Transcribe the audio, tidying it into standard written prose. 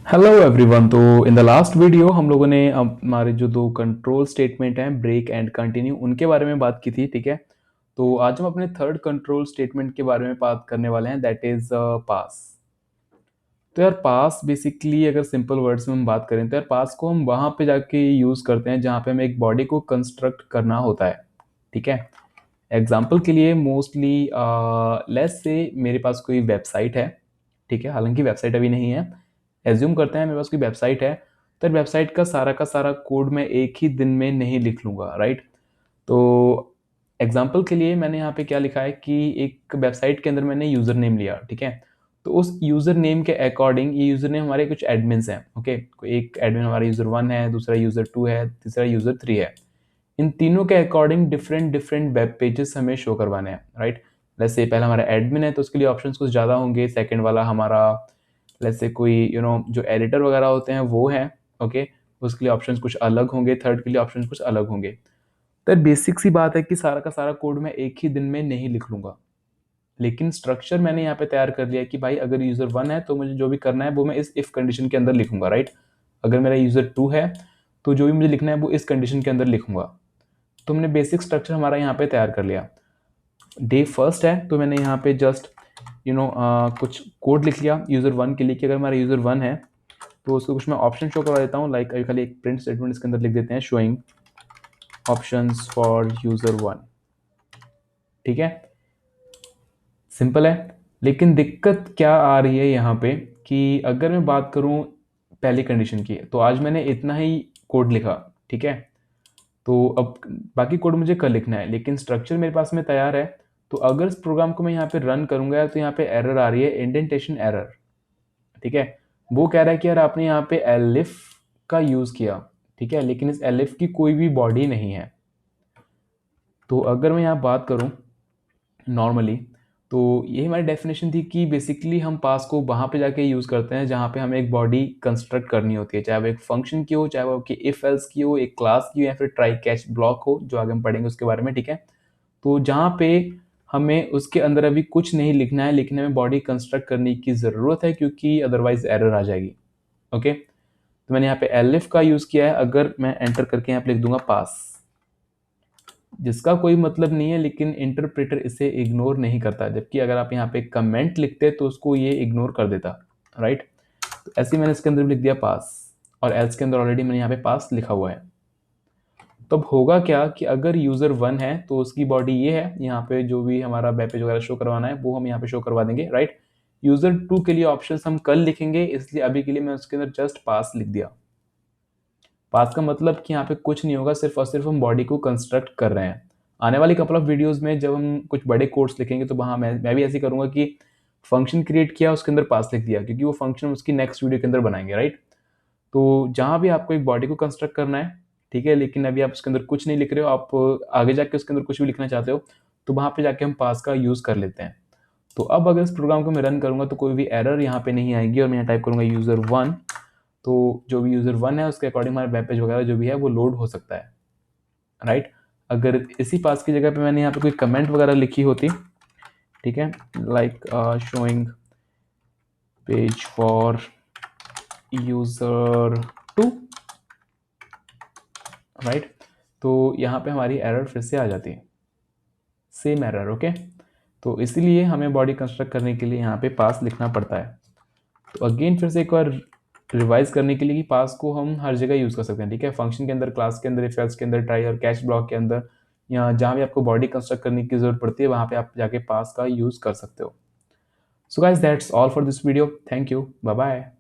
Hello everyone. तो in the last video हम लोगों ने हमारे जो दो कंट्रोल स्टेटमेंट हैं ब्रेक एंड कंटिन्यू उनके बारे में बात की थी। ठीक है, तो आज हम अपने थर्ड कंट्रोल स्टेटमेंट के बारे में बात करने वाले हैं, दैट इज पास। तो यार पास बेसिकली अगर सिंपल वर्ड्स में हम बात करें तो यार पास को हम वहाँ पे जाके यूज़ करते हैं जहाँ पे हमें एक बॉडी को कंस्ट्रक्ट करना होता है। ठीक है, एग्जाम्पल के लिए मोस्टली लेट्स से मेरे पास कोई वेबसाइट है। ठीक है, हालांकि वेबसाइट अभी नहीं है, एज्यूम करते हैं मेरे पास कोई वेबसाइट है। तो वेबसाइट का सारा कोड मैं एक ही दिन में नहीं लिख लूँगा, राइट। तो एग्जाम्पल के लिए मैंने यहाँ पे क्या लिखा है कि एक वेबसाइट के अंदर मैंने यूज़र नेम लिया। ठीक है, तो उस यूज़र नेम के अकॉर्डिंग ये यूज़र नेम हमारे कुछ एडमिन्स हैं। ओके, एक एडमिन हमारा यूज़र 1 है, दूसरा यूज़र 2 है, तीसरा यूज़र 3 है। इन तीनों के according different different web pages हमें शो करवाने हैं, राइट। जैसे पहला हमारा एडमिन है तो उसके लिए ऑप्शंस कुछ ज़्यादा होंगे। सेकंड वाला हमारा जैसे कोई जो एडिटर वगैरह होते हैं वो हैं। ओके, उसके लिए ऑप्शंस कुछ अलग होंगे। थर्ड के लिए ऑप्शंस कुछ अलग होंगे। तो बेसिक सी बात है कि सारा का सारा कोड मैं एक ही दिन में नहीं लिख लूँगा, लेकिन स्ट्रक्चर मैंने यहाँ पे तैयार कर लिया है कि भाई अगर यूज़र 1 है तो मुझे जो भी करना है वो मैं इस इफ़ कंडीशन के अंदर लिखूंगा, राइट। अगर मेरा यूज़र 2 है तो जो भी मुझे लिखना है वो इस कंडीशन के अंदर लिखूंगा। तो हमने बेसिक स्ट्रक्चर हमारा यहाँ पे तैयार कर लिया। डे फर्स्ट है तो मैंने यहाँ पे जस्ट कुछ कोड लिख लिया यूज़र 1 के लिए कि अगर हमारा यूज़र 1 है तो उसको कुछ मैं ऑप्शन शो करवा देता हूँ। लाइक अभी खाली एक प्रिंट स्टेटमेंट इसके अंदर लिख देते हैं, शोइंग ऑप्शंस फॉर यूज़र 1। ठीक है, सिंपल है। लेकिन दिक्कत क्या आ रही है यहाँ पे कि अगर मैं बात करूँ पहली कंडीशन की, तो आज मैंने इतना ही कोड लिखा। ठीक है, तो अब बाकी कोड मुझे कल लिखना है, लेकिन स्ट्रक्चर मेरे पास में तैयार है। तो अगर इस प्रोग्राम को मैं यहाँ पे रन करूंगा तो यहाँ पे एरर आ रही है, इंडेंटेशन एरर। ठीक है, वो कह रहा है कि यार आपने यहाँ पे एलिफ का यूज़ किया। ठीक है, लेकिन इस एलिफ की कोई भी बॉडी नहीं है। तो अगर मैं यहाँ बात करूँ नॉर्मली, तो ये हमारी डेफिनेशन थी कि बेसिकली हम पास को वहाँ पे जाके यूज़ करते हैं जहाँ पे हमें एक बॉडी कंस्ट्रक्ट करनी होती है, चाहे वो एक फंक्शन की हो, चाहे वो आपकी इफ एल्स की हो, एक क्लास की हो, या फिर ट्राई कैच ब्लॉक हो, जो आगे हम पढ़ेंगे उसके बारे में। ठीक है, तो जहाँ पे हमें उसके अंदर अभी कुछ नहीं लिखना है, लेकिन हमें बॉडी कंस्ट्रक्ट करने की ज़रूरत है क्योंकि अदरवाइज एरर आ जाएगी। ओके, तो मैंने यहाँ पे एलिफ का यूज़ किया है। अगर मैं एंटर करके यहाँ पे लिख दूंगा पास, जिसका कोई मतलब नहीं है, लेकिन इंटरप्रेटर इसे इग्नोर नहीं करता, जबकि अगर आप यहाँ पे कमेंट लिखते तो उसको ये इग्नोर कर देता, राइट। तो ऐसे ही मैंने इसके अंदर भी लिख दिया पास, और एल्स के अंदर ऑलरेडी मैंने यहाँ पे पास लिखा हुआ है। तो अब होगा क्या कि अगर यूज़र 1 है तो उसकी बॉडी ये है, यहाँ पे जो भी हमारा वेब पेज वगैरह शो करवाना है वो हम यहाँ पे शो करवा देंगे, राइट। यूज़र 2 के लिए ऑप्शंस हम कल लिखेंगे, इसलिए अभी के लिए मैं उसके अंदर जस्ट पास लिख दिया। पास का मतलब कि यहाँ पे कुछ नहीं होगा, सिर्फ और सिर्फ हम बॉडी को कंस्ट्रक्ट कर रहे हैं। आने वाली कपल ऑफ वीडियोस में जब हम कुछ बड़े कोड्स लिखेंगे तो वहाँ मैं भी ऐसे करूँगा कि फंक्शन क्रिएट किया उसके अंदर पास लिख दिया, क्योंकि वो फंक्शन उसकी नेक्स्ट वीडियो के अंदर बनाएंगे, राइट। तो जहाँ भी आपको एक बॉडी को कंस्ट्रक्ट करना है, ठीक है, लेकिन अभी आप उसके अंदर कुछ नहीं लिख रहे हो, आप आगे जाके उसके अंदर कुछ भी लिखना चाहते हो, तो वहाँ पे जाके हम पास का यूज़ कर लेते हैं। तो अब अगर इस प्रोग्राम को मैं रन करूँगा तो कोई भी एरर यहाँ पे नहीं आएगी, और मैं यहाँ टाइप करूँगा यूज़र 1। तो जो भी यूज़र 1 है उसके अकॉर्डिंग हमारा वेब पेज वगैरह जो भी है वो लोड हो सकता है, राइट। अगर इसी पास की जगह पे मैंने यहाँ पे कोई कमेंट वगैरह लिखी होती, ठीक है, like showing page for user 2, right, तो यहाँ पे हमारी एरर फिर से आ जाती है, सेम एरर। ओके, तो इसीलिए हमें बॉडी कंस्ट्रक्ट करने के लिए यहाँ पे पास लिखना पड़ता है। तो अगेन फिर से एक बार रिवाइज करने के लिए कि पास को हम हर जगह यूज़ कर सकते हैं। ठीक है, फंक्शन के अंदर, क्लास के अंदर, इफ एल्स के अंदर, ट्राई और कैच ब्लॉक के अंदर, या जहाँ भी आपको बॉडी कंस्ट्रक्ट करने की जरूरत पड़ती है वहाँ पे आप जाके पास का यूज़ कर सकते हो। So guys that's all for this video, thank you, bye bye.